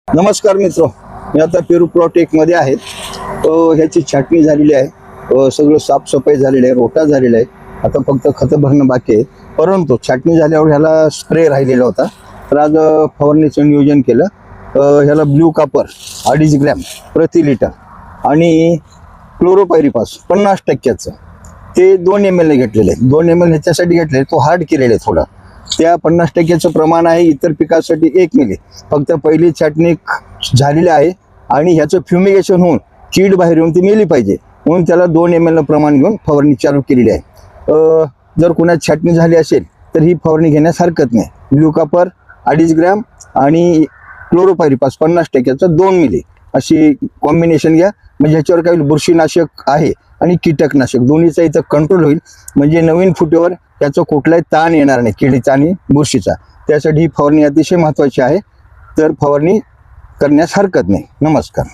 नमस्कार मित्र, मी आता पेरू प्लॉट एक मध्ये आहे. ह्याची छाटणी झालेली आहे. सगळं साफसफाई झालेली आहे, रोटा झालेला आहे. आता फक्त खतं भरणं बाकी आहे. परंतु छाटणी झाल्यावर ह्याला स्प्रे राहिलेला होता, तर आज फवारणीचं नियोजन केलं. ह्याला ब्ल्यू कॉपर 2.5 ग्रॅम प्रति लिटर आणि क्लोरोपायरिपास 50% ते 2 ml ने घेतलेले. 2 ml ह्याच्यासाठी घेतले, तो हार्ड केलेले आहे थोडा. त्या 50%चं प्रमाण आहे. इतर पिकासाठी 1 मिली. फक्त पहिली छाटणी झालेली आहे आणि ह्याचं फ्युमिगेशन होऊन कीड बाहेर येऊन ती मेली पाहिजे, म्हणून त्याला 2 ml प्रमाण घेऊन फवारणी चालू केलेली आहे. जर कुणाची छाटणी झाली असेल तर ही फवारणी घेण्यास हरकत नाही. ब्ल्यू कॉपर 2.5 ग्रॅम आणि क्लोरोपायरिपास 50%चं 2 मिली अशी कॉम्बिनेशन घ्या. म्हणजे ह्याच्यावर काही बुरशीनाशक आहे आणि कीटकनाशक दोन्हीचा इथं कंट्रोल होईल. म्हणजे नवीन फुटेवर त्याचा कुठलाही ताण येणार नाही, किडीचा आणि बुरशीचा. त्यासाठी ही फवारणी अतिशय महत्त्वाची आहे. तर फवारणी करण्यास हरकत नाही. नमस्कार.